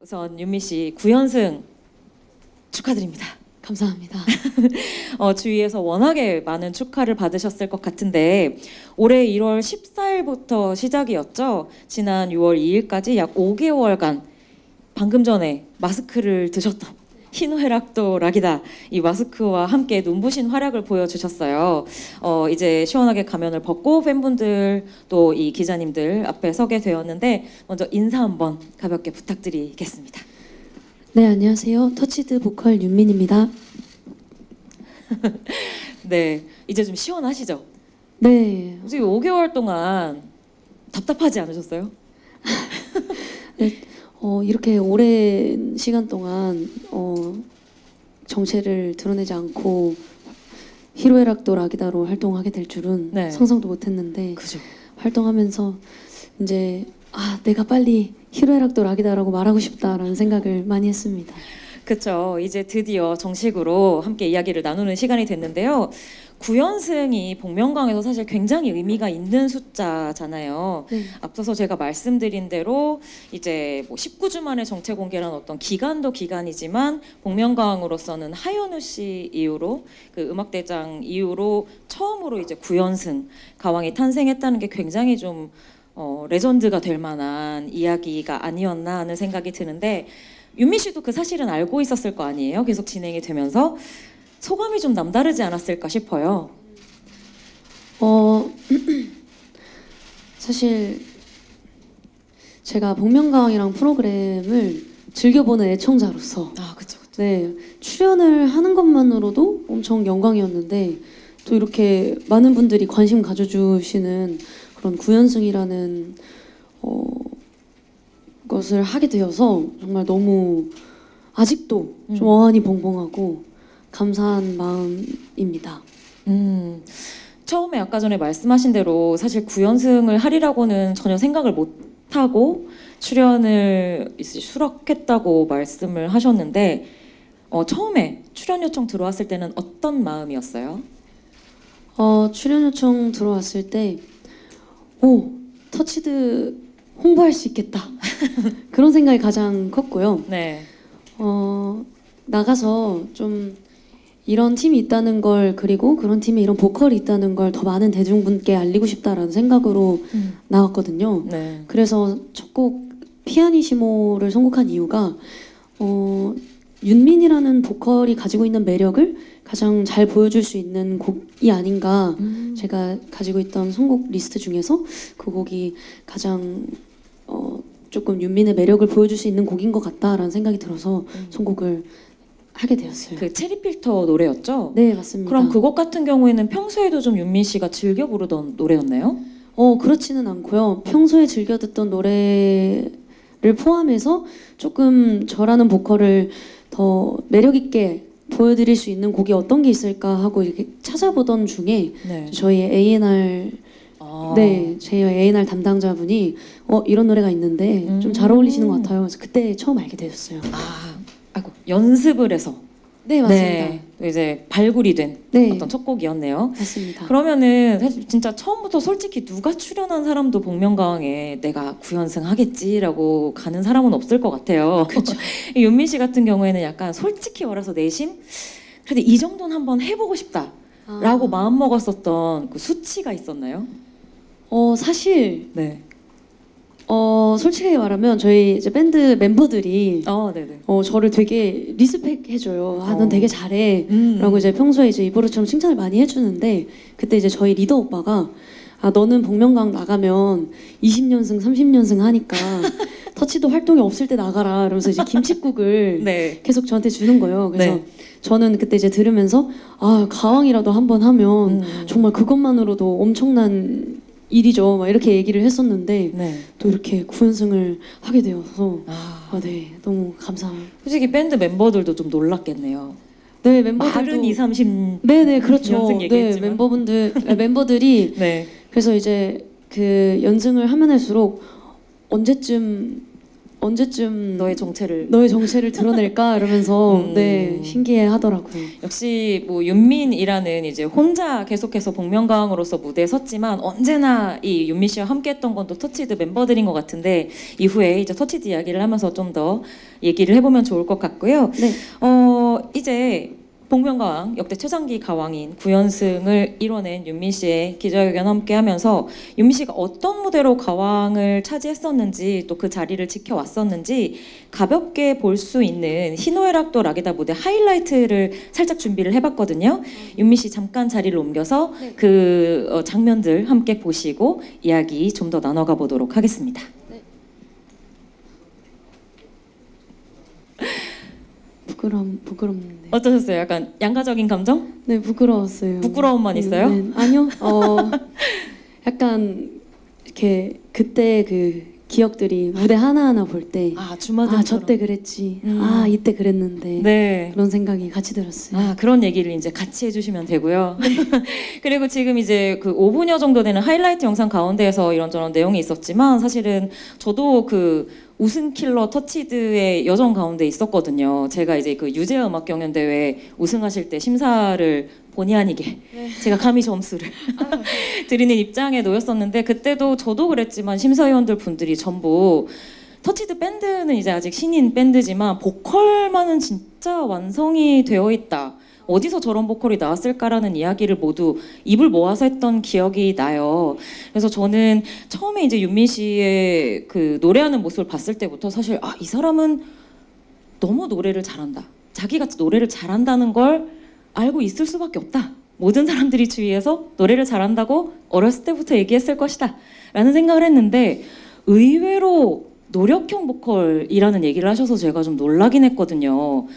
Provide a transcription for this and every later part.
우선 윤미 씨 9연승 축하드립니다. 감사합니다. 주위에서 워낙에 많은 축하를 받으셨을 것 같은데 올해 1월 14일부터 시작이었죠. 지난 6월 2일까지 약 5개월간 방금 전에 마스크를 드셨던 희노애락도 락이다. 이 마스크와 함께 눈부신 활약을 보여주셨어요. 이제 시원하게 가면을 벗고 팬분들 또 이 기자님들 앞에 서게 되었는데 먼저 인사 한번 가볍게 부탁드리겠습니다. 네, 안녕하세요. 터치드 보컬 윤민입니다. 네, 이제 좀 시원하시죠? 네. 솔직히 5개월 동안 답답하지 않으셨어요? 네, 이렇게 오랜 시간 동안 정체를 드러내지 않고 희로애락도 락이다로 활동하게 될 줄은 네. 상상도 못했는데 그죠. 활동하면서 이제 내가 빨리 희로애락도 락이다라고 말하고 싶다라는 생각을 많이 했습니다. 그렇죠. 이제 드디어 정식으로 함께 이야기를 나누는 시간이 됐는데요. 9연승이 복면가왕에서 사실 굉장히 의미가 있는 숫자잖아요. 네. 앞서서 제가 말씀드린 대로 이제 뭐 19주 만에 정체 공개라는 어떤 기간도 기간이지만 복면가왕으로서는 하현우 씨 이후로 그 음악대장 이후로 처음으로 이제 9연승 가왕이 탄생했다는 게 굉장히 좀 레전드가 될 만한 이야기가 아니었나 하는 생각이 드는데 윤미 씨도 그 사실은 알고 있었을 거 아니에요? 계속 진행이 되면서 소감이 좀 남다르지 않았을까 싶어요. 사실 제가 복면가왕이랑 프로그램을 즐겨보는 애청자로서 그쵸. 네, 출연을 하는 것만으로도 엄청 영광이었는데 또 이렇게 많은 분들이 관심 가져주시는 그런 9연승이라는 것을 하게 되어서 정말 너무 아직도 좀 어안이 벙벙하고 감사한 마음입니다. 처음에 아까 전에 말씀하신 대로 사실 9연승을 하리라고는 전혀 생각을 못하고 출연을 수락했다고 말씀을 하셨는데 처음에 출연 요청 들어왔을 때는 어떤 마음이었어요? 출연 요청 들어왔을 때 터치드 홍보할 수 있겠다 그런 생각이 가장 컸고요. 네. 나가서 좀 이런 팀이 있다는 걸 그리고 그런 팀에 이런 보컬이 있다는 걸 더 많은 대중분께 알리고 싶다라는 생각으로 나왔거든요. 네. 그래서 첫 곡 피아니시모를 선곡한 이유가 윤민이라는 보컬이 가지고 있는 매력을 가장 잘 보여줄 수 있는 곡이 아닌가. 제가 가지고 있던 선곡 리스트 중에서 그 곡이 가장 조금 윤민의 매력을 보여줄 수 있는 곡인 것 같다라는 생각이 들어서 선곡을 하게 되었어요. 그 체리필터 노래였죠? 네, 맞습니다. 그럼 그곡 같은 경우에는 평소에도 좀 윤민 씨가 즐겨 부르던 노래였나요? 그렇지는 않고요. 평소에 즐겨 듣던 노래를 포함해서 조금 저라는 보컬을 더 매력 있게 보여드릴 수 있는 곡이 어떤 게 있을까 하고 이렇게 찾아보던 중에 네. 저희 A&R 제 A&R 담당자분이 이런 노래가 있는데 좀 잘 어울리시는 것 같아요. 그래서 그때 처음 알게 되었어요. 아이고 연습을 해서 네, 맞습니다. 네, 이제 발굴이 된 네. 어떤 첫 곡이었네요. 맞습니다. 그러면은 사실 진짜 처음부터 솔직히 누가 출연한 사람도 복면가왕에 내가 9연승 하겠지라고 가는 사람은 없을 것 같아요. 그렇죠. 윤민 씨 같은 경우에는 약간 솔직히 말해서 내심 그래도 이 정도는 한번 해보고 싶다라고 마음 먹었었던 그 수치가 있었나요? 사실 네. 솔직하게 말하면 저희 이제 밴드 멤버들이 네네. 저를 되게 리스펙해줘요. 넌 되게 잘해. 라고 이제 평소에 이제 입으로처럼 칭찬을 많이 해주는데 그때 이제 저희 리더 오빠가 너는 복면가왕 나가면 20년승, 30년승 하니까 터치도 활동이 없을 때 나가라. 이러면서 이제 김칫국을 네. 계속 저한테 주는 거예요. 그래서 네. 저는 그때 이제 들으면서 가왕이라도 한번 하면 정말 그것만으로도 엄청난 일이죠. 막 이렇게 얘기를 했었는데 네. 또 이렇게 9연승을 하게 되어서 네, 너무 감사합니다. 솔직히 밴드 멤버들도 좀 놀랐겠네요. 네, 멤버들도 말은 2, 30 네네 그렇죠. 연승 얘기했지만. 네, 멤버들이 네. 그래서 이제 그 연승을 하면 할수록 언제쯤 언제쯤 너의 정체를 너의 정체를 드러낼까 이러면서 음. 네 신기해 하더라고요. 역시 뭐 윤민이라는 이제 혼자 계속해서 복면가왕으로서 무대에 섰지만 언제나 이 윤미 씨와 함께했던 건 또 터치드 멤버들인 것 같은데 이후에 이제 터치드 이야기를 하면서 좀 더 얘기를 해보면 좋을 것 같고요. 네. 이제 복면가왕 역대 최장기 가왕인 9연승을 이뤄낸 윤미 씨의 기자회견 함께하면서 윤미 씨가 어떤 무대로 가왕을 차지했었는지 또 그 자리를 지켜왔었는지 가볍게 볼 수 있는 희노애락도 락이다 무대 하이라이트를 살짝 준비를 해봤거든요. 윤미 씨 잠깐 자리를 옮겨서 네. 그 장면들 함께 보시고 이야기 좀 더 나눠가 보도록 하겠습니다. 부끄럽는데. 어떠셨어요? 약간 양가적인 감정? 네, 부끄러웠어요. 부끄러움만 있어요? 네, 아니요. 약간 이렇게 그때 그 기억들이 무대 하나하나 볼 때 주마등처럼. 저때 그랬지. 음. 이때 그랬는데. 네. 그런 생각이 같이 들었어요. 그런 얘기를 이제 같이 해주시면 되고요. 그리고 지금 이제 그 5분여 정도 되는 하이라이트 영상 가운데에서 이런저런 내용이 있었지만 사실은 저도 그 우승 킬러 터치드의 여정 가운데 있었거든요. 제가 이제 그 유재 음악 경연 대회 우승하실 때 심사를 본의 아니게 제가 감히 점수를 드리는 입장에 놓였었는데 그때도 저도 그랬지만 심사위원들 분들이 전부 터치드 밴드는 이제 아직 신인 밴드지만 보컬만은 진짜 완성이 되어 있다. 어디서 저런 보컬이 나왔을까라는 이야기를 모두 입을 모아서 했던 기억이 나요. 그래서 저는 처음에 이제 윤미 씨의 그 노래하는 모습을 봤을 때부터 사실 이 사람은 너무 노래를 잘한다. 자기가 노래를 잘한다는 걸 알고 있을 수밖에 없다. 모든 사람들이 주위에서 노래를 잘한다고 어렸을 때부터 얘기했을 것이다. 라는 생각을 했는데 의외로 노력형 보컬이라는 얘기를 하셔서 제가 좀 놀라긴 했거든요.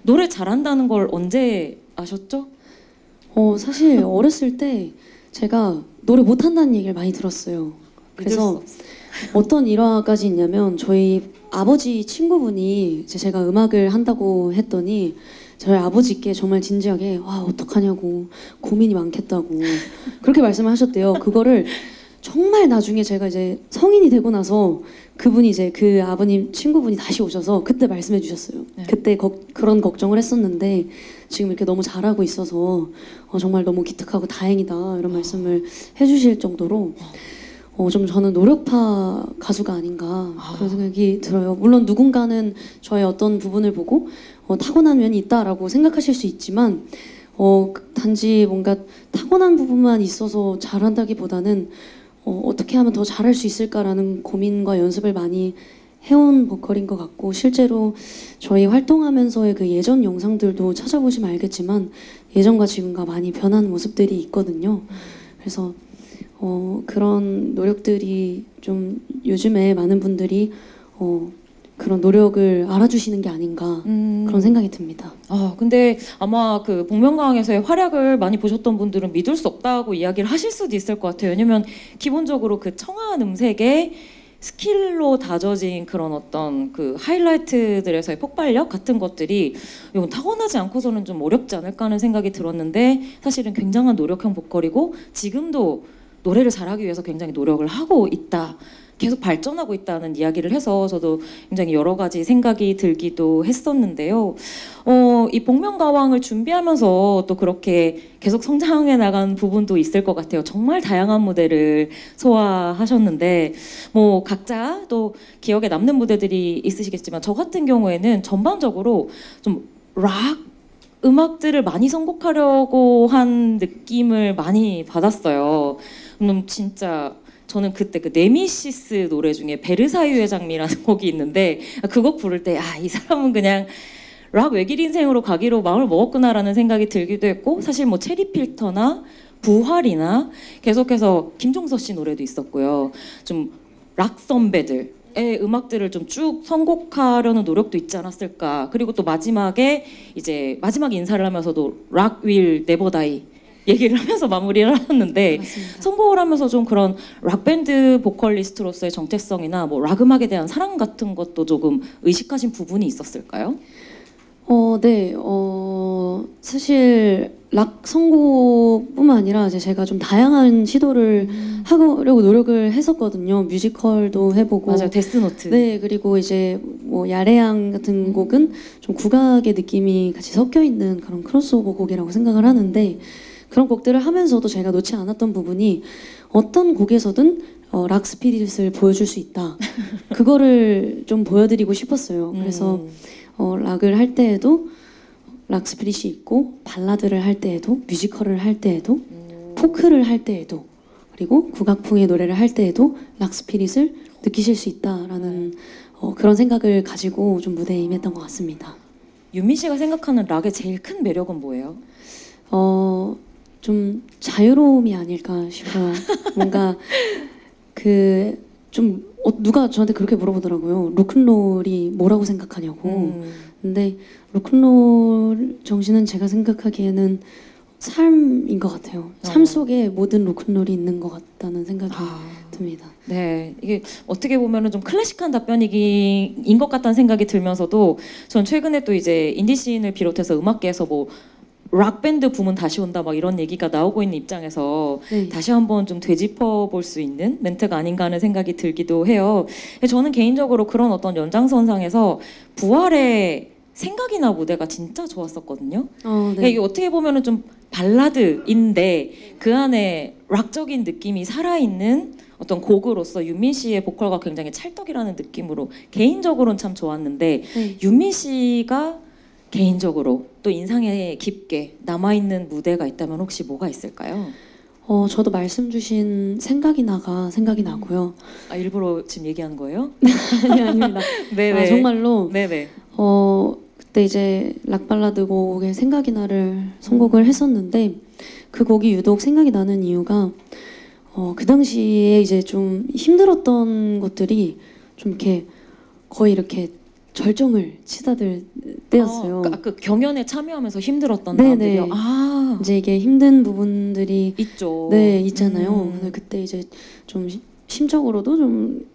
노래 잘한다는 걸 언제 아셨죠? 사실 어렸을 때 제가 노래 못한다는 얘기를 많이 들었어요. 그래서 어떤 일화까지 있냐면 저희 아버지 친구분이 이제 제가 음악을 한다고 했더니 저희 아버지께 정말 진지하게 어떡하냐고 고민이 많겠다고 그렇게 말씀을 하셨대요. 그거를 정말 나중에 제가 이제 성인이 되고 나서 그분이 이제 그 아버님 친구분이 다시 오셔서 그때 말씀해 주셨어요. 네. 그때 그런 걱정을 했었는데 지금 이렇게 너무 잘하고 있어서 정말 너무 기특하고 다행이다 이런 말씀을 해주실 정도로 좀 저는 노력파 가수가 아닌가 그런 생각이 들어요. 물론 누군가는 저의 어떤 부분을 보고 타고난 면이 있다라고 생각하실 수 있지만 단지 뭔가 타고난 부분만 있어서 잘한다기보다는 어떻게 하면 더 잘할 수 있을까라는 고민과 연습을 많이 해온 보컬인 것 같고 실제로 저희 활동하면서의 그 예전 영상들도 찾아보시면 알겠지만 예전과 지금과 많이 변한 모습들이 있거든요. 그래서 그런 노력들이 좀 요즘에 많은 분들이 그런 노력을 알아주시는 게 아닌가 그런 생각이 듭니다. 근데 아마 그 복면가왕에서의 활약을 많이 보셨던 분들은 믿을 수 없다고 이야기를 하실 수도 있을 것 같아요. 왜냐면 기본적으로 그 청아한 음색에 스킬로 다져진 그런 어떤 그 하이라이트들에서의 폭발력 같은 것들이 이건 타고나지 않고서는 좀 어렵지 않을까 하는 생각이 들었는데 사실은 굉장한 노력형 보컬이고 지금도 노래를 잘하기 위해서 굉장히 노력을 하고 있다. 계속 발전하고 있다는 이야기를 해서 저도 굉장히 여러 가지 생각이 들기도 했었는데요. 이 복면가왕을 준비하면서 또 그렇게 계속 성장해 나간 부분도 있을 것 같아요. 정말 다양한 무대를 소화하셨는데 뭐 각자 또 기억에 남는 무대들이 있으시겠지만 저 같은 경우에는 전반적으로 좀 락 음악들을 많이 선곡하려고 한 느낌을 많이 받았어요. 진짜 저는 그때 그 네미시스 노래 중에 베르사유의 장미라는 곡이 있는데 그 곡 부를 때 이 사람은 그냥 락 외길 인생으로 가기로 마음을 먹었구나라는 생각이 들기도 했고 사실 뭐 체리필터나 부활이나 계속해서 김종서 씨 노래도 있었고요. 좀 락 선배들의 음악들을 좀 쭉 선곡하려는 노력도 있지 않았을까. 그리고 또 마지막에 이제 마지막 인사를 하면서도 락 윌 네버 다이 얘기를 하면서 마무리를 하는데 맞습니다. 선곡을 하면서 좀 그런 락밴드 보컬리스트로서의 정체성이나 뭐 락 음악에 대한 사랑 같은 것도 조금 의식하신 부분이 있었을까요? 네. 사실 락 선곡뿐만 아니라 이제 제가 좀 다양한 시도를 하려고 노력을 했었거든요. 뮤지컬도 해보고. 맞아요. 데스노트. 네, 그리고 이제 뭐 야레양 같은 곡은 좀 국악의 느낌이 같이 섞여 있는 그런 크로스오버 곡이라고 생각을 하는데, 그런 곡들을 하면서도 제가 놓지 않았던 부분이 어떤 곡에서든 락 스피릿을 보여줄 수 있다. 그거를 좀 보여드리고 싶었어요. 그래서 락을 할 때에도 락 스피릿이 있고, 발라드를 할 때에도, 뮤지컬을 할 때에도, 포크를 할 때에도, 그리고 국악풍의 노래를 할 때에도 락 스피릿을 느끼실 수 있다라는 그런 생각을 가지고 좀 무대에 임했던 것 같습니다. 윤미 씨가 생각하는 락의 제일 큰 매력은 뭐예요? 좀 자유로움이 아닐까 싶어요. 뭔가 누가 저한테 그렇게 물어보더라고요. 로큰롤이 뭐라고 생각하냐고. 근데 로큰롤 정신은 제가 생각하기에는 삶인 것 같아요. 삶 속에 모든 로큰롤이 있는 것 같다는 생각이 듭니다. 네, 이게 어떻게 보면은 좀 클래식한 답변인 것 같다는 생각이 들면서도, 전 최근에 또 이제 인디 씬을 비롯해서 음악계에서 뭐 락 밴드 붐은 다시 온다 막 이런 얘기가 나오고 있는 입장에서 네. 다시 한번 좀 되짚어 볼 수 있는 멘트가 아닌가 하는 생각이 들기도 해요. 저는 개인적으로 그런 어떤 연장선상에서 부활의 생각이나 무대가 진짜 좋았었거든요. 네. 이게 어떻게 보면은 좀 발라드인데 그 안에 락적인 느낌이 살아있는 어떤 곡으로서 윤미 씨의 보컬과 굉장히 찰떡이라는 느낌으로 개인적으로는 참 좋았는데, 네. 윤미 씨가 개인적으로 또 인상에 깊게 남아있는 무대가 있다면 혹시 뭐가 있을까요? 저도 말씀 주신 생각이 나고요. 아, 일부러 지금 얘기하는 거예요? 아니, 아닙니다. 네네. 정말로 네네. 그때 이제 락 발라드 곡의 생각이 나를 선곡을 했었는데, 그 곡이 유독 생각이 나는 이유가 그 당시에 이제 좀 힘들었던 것들이 좀 이렇게 거의 이렇게 절정을 치닫을 때였어요. 그 경연에 참여하면서 힘들었던 네네. 마음들이요. 아, 이제 이게 힘든 부분들이 있죠. 네 있잖아요. 근데 그때 이제 좀 심적으로도 좀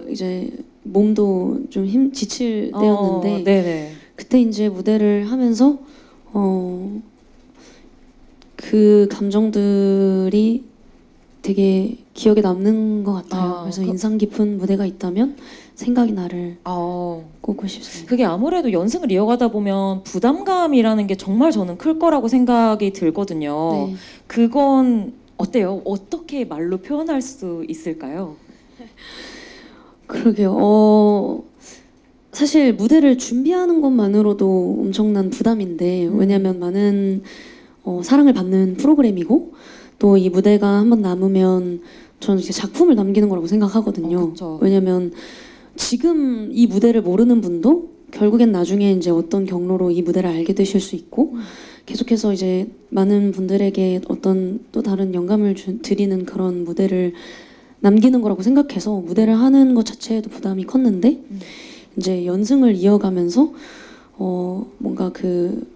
이제 몸도 좀 지칠 때였는데, 네네. 그때 이제 무대를 하면서 그 감정들이 되게 기억에 남는 것 같아요. 그래서 인상 깊은 무대가 있다면 생각이 나를 꼽고 싶습니다. 그게 아무래도 연승을 이어가다 보면 부담감이라는 게 정말 저는 클 거라고 생각이 들거든요. 네. 그건 어때요? 어떻게 말로 표현할 수 있을까요? 그러게요. 사실 무대를 준비하는 것만으로도 엄청난 부담인데, 왜냐하면 많은 사랑을 받는 프로그램이고, 또 이 무대가 한번 남으면 저는 이제 작품을 남기는 거라고 생각하거든요. 왜냐하면 지금 이 무대를 모르는 분도 결국엔 나중에 이제 어떤 경로로 이 무대를 알게 되실 수 있고, 계속해서 이제 많은 분들에게 어떤 또 다른 영감을 드리는 그런 무대를 남기는 거라고 생각해서 무대를 하는 것 자체에도 부담이 컸는데, 이제 연승을 이어가면서 뭔가 그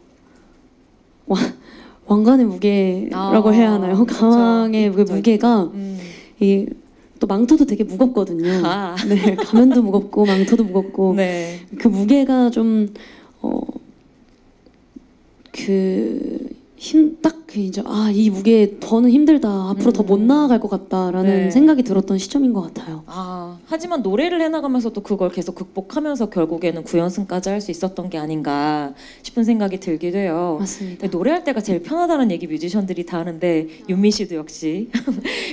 왕관의 무게라고 해야 하나요? 가왕의 그 무게가 또 망토도 되게 무겁거든요. 네, 가면도 무겁고 망토도 무겁고 네. 그 무게가 좀 이제 이 무게 더는 힘들다. 앞으로 더 못 나아갈 것 같다라는 생각이 들었던 시점인 것 같아요. 하지만 노래를 해나가면서 또 그걸 계속 극복하면서 결국에는 9연승까지 할 수 있었던 게 아닌가 싶은 생각이 들기도 해요. 맞습니다. 노래할 때가 제일 편하다는 얘기 뮤지션들이 다 하는데 윤미 씨도 역시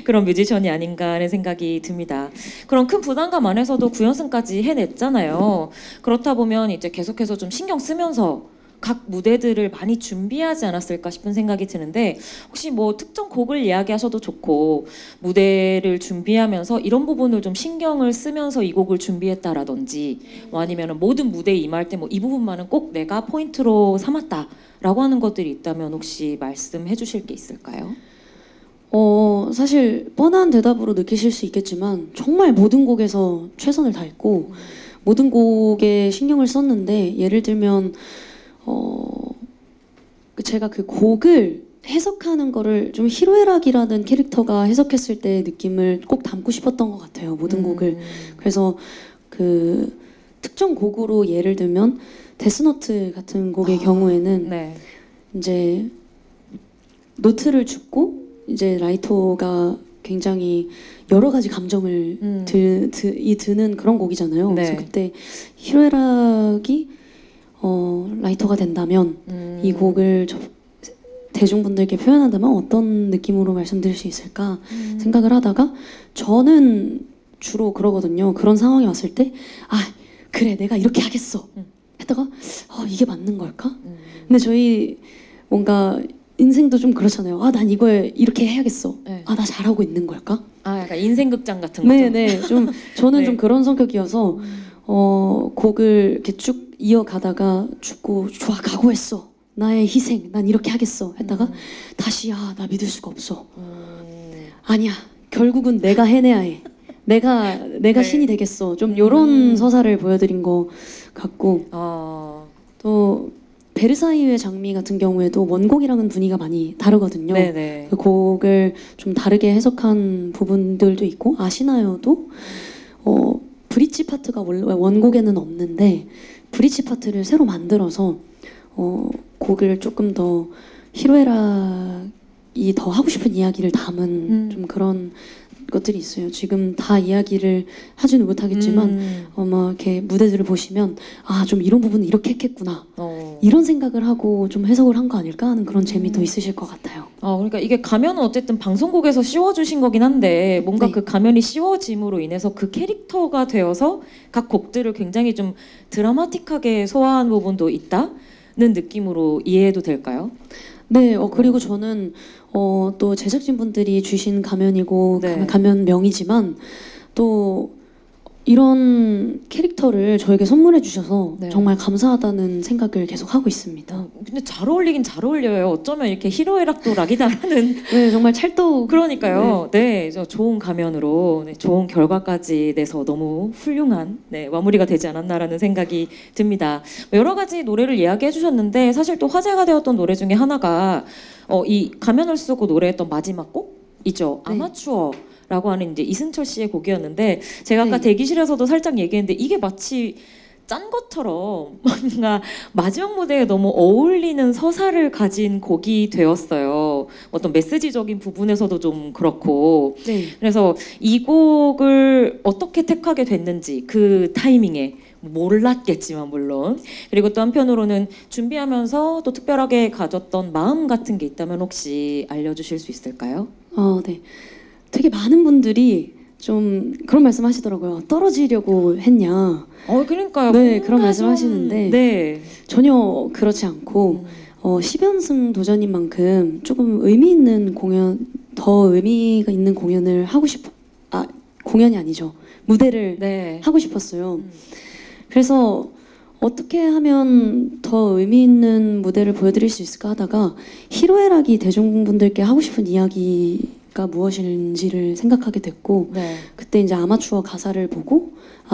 그런 뮤지션이 아닌가 하는 생각이 듭니다. 그런 큰 부담감 안에서도 9연승까지 해냈잖아요. 그렇다 보면 이제 계속해서 좀 신경 쓰면서 각 무대들을 많이 준비하지 않았을까 싶은 생각이 드는데, 혹시 뭐 특정 곡을 이야기하셔도 좋고, 무대를 준비하면서 이런 부분을 좀 신경을 쓰면서 이 곡을 준비했다라든지, 아니면 모든 무대에 임할 때 뭐 이 부분만은 꼭 내가 포인트로 삼았다라고 하는 것들이 있다면 혹시 말씀해 주실 게 있을까요? 사실 뻔한 대답으로 느끼실 수 있겠지만 정말 모든 곡에서 최선을 다했고 모든 곡에 신경을 썼는데, 예를 들면 제가 그 곡을 해석하는 거를 좀 히로에락이라는 캐릭터가 해석했을 때의 느낌을 꼭 담고 싶었던 것 같아요. 모든 곡을. 그래서 그 특정 곡으로 예를 들면 데스노트 같은 곡의 경우에는 이제 노트를 줍고 이제 라이토가 굉장히 여러 가지 감정을 드는 그런 곡이잖아요. 네. 그래서 그때 히로에락이 라이터가 된다면 이 곡을 대중분들께 표현한다면 어떤 느낌으로 말씀드릴 수 있을까 생각을 하다가 저는 주로 그러거든요. 그런 상황이 왔을 때 아 그래 내가 이렇게 하겠어 했다가 이게 맞는 걸까? 근데 저희 뭔가 인생도 좀 그렇잖아요. 아 난 이걸 이렇게 해야겠어. 네. 아 나 잘하고 있는 걸까? 아 약간 인생극장 같은 거죠. 네네. 좀 저는 네. 좀 그런 성격이어서 곡을 이렇게 쭉 이어가다가 죽고 좋아 각오했어. 나의 희생 난 이렇게 하겠어 했다가 다시 나 믿을 수가 없어. 아니야 결국은 내가 해내야 해. 내가 네. 신이 되겠어. 좀 요런 서사를 보여드린 것 같고 또 베르사유의 장미 같은 경우에도 원곡이랑은 분위기가 많이 다르거든요. 네네. 그 곡을 좀 다르게 해석한 부분들도 있고 아시나요도 브릿지 파트가 원래 원곡에는 없는데 브릿지 파트를 새로 만들어서 곡을 조금 더 히로에락이 더 하고 싶은 이야기를 담은 좀 그런 것들이 있어요. 지금 다 이야기를 하지는 못하겠지만 막 이렇게 무대들을 보시면 좀 이런 부분은 이렇게 했겠구나 이런 생각을 하고 좀 해석을 한 거 아닐까 하는 그런 재미도 있으실 것 같아요. 그러니까 이게 가면은 어쨌든 방송국에서 씌워주신 거긴 한데 뭔가 네. 그 가면이 씌워짐으로 인해서 그 캐릭터가 되어서 각 곡들을 굉장히 좀 드라마틱하게 소화한 부분도 있다는 느낌으로 이해해도 될까요? 네, 그리고 저는 또 제작진분들이 주신 가면이고 네. 가면명이지만 또 이런 캐릭터를 저에게 선물해 주셔서 네. 정말 감사하다는 생각을 계속 하고 있습니다. 근데 잘 어울리긴 잘 어울려요. 어쩌면 이렇게 히로에락도 락이다라는 네, 정말 찰떡. 그러니까요. 네, 저 좋은 가면으로 좋은 결과까지 내서 너무 훌륭한 마무리가 되지 않았나라는 생각이 듭니다. 여러 가지 노래를 이야기해 주셨는데 사실 또 화제가 되었던 노래 중에 하나가 이 가면을 쓰고 노래했던 마지막 곡이죠. 네. 아마추어. 라고 하는 이제 이승철 씨의 곡이었는데 제가 아까 네. 대기실에서도 살짝 얘기했는데 이게 마치 짠 것처럼 뭔가 마지막 무대에 너무 어울리는 서사를 가진 곡이 되었어요. 어떤 메시지적인 부분에서도 좀 그렇고 네. 그래서 이 곡을 어떻게 택하게 됐는지 그 타이밍에 몰랐겠지만 물론 그리고 또 한편으로는 준비하면서 또 특별하게 가졌던 마음 같은 게 있다면 혹시 알려주실 수 있을까요? 네. 되게 많은 분들이 좀 그런 말씀 하시더라고요. 떨어지려고 했냐. 그러니까요. 네, 뭔가 그런 말씀 좀- 하시는데 네. 전혀 그렇지 않고 10연승 도전인 만큼 조금 의미 있는 공연, 더 의미가 있는 공연을 하고 공연이 아니죠. 무대를 네. 하고 싶었어요. 그래서 어떻게 하면 더 의미 있는 무대를 보여드릴 수 있을까 하다가 히로에락이 대중분들께 하고 싶은 이야기가 무엇인지를 생각하게 됐고 네. 그때 이제 아마추어 가사를 보고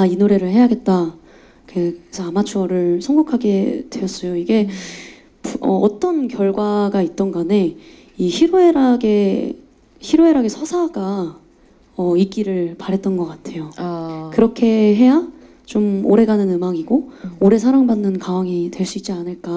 이 노래를 해야겠다. 그래서 아마추어를 선곡하게 되었어요. 이게 어떤 결과가 있던 간에 이 히로에락의 서사가 있기를 바랬던 것 같아요. 그렇게 해야 좀 오래가는 음악이고 오래 사랑받는 가왕이 될 수 있지 않을까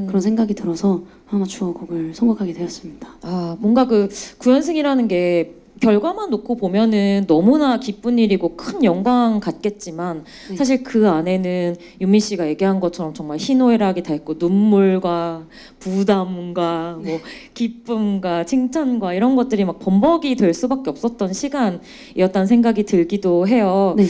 그런 생각이 들어서 아마추어 곡을 선곡하게 되었습니다. 뭔가 그 구연승이라는 게 결과만 놓고 보면은 너무나 기쁜 일이고 큰 영광 같겠지만 네. 사실 그 안에는 윤민 씨가 얘기한 것처럼 정말 희노애락이 다 있고 눈물과 부담과 뭐 기쁨과 칭찬과 이런 것들이 막 범벅이 될 수밖에 없었던 시간이었다는 생각이 들기도 해요. 네.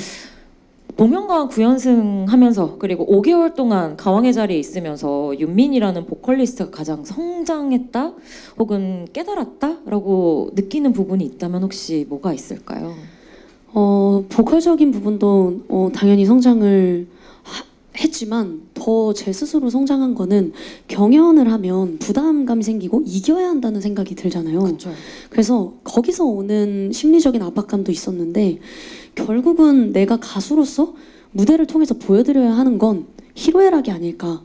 복면가왕 9연승 하면서 그리고 5개월 동안 가왕의 자리에 있으면서 윤민이라는 보컬리스트가 가장 성장했다 혹은 깨달았다라고 느끼는 부분이 있다면 혹시 뭐가 있을까요? 보컬적인 부분도 당연히 성장을 했지만 더 제 스스로 성장한 거는 경연을 하면 부담감이 생기고 이겨야 한다는 생각이 들잖아요. 그렇죠. 그래서 거기서 오는 심리적인 압박감도 있었는데 결국은 내가 가수로서 무대를 통해서 보여드려야 하는 건 히로에락이 아닐까.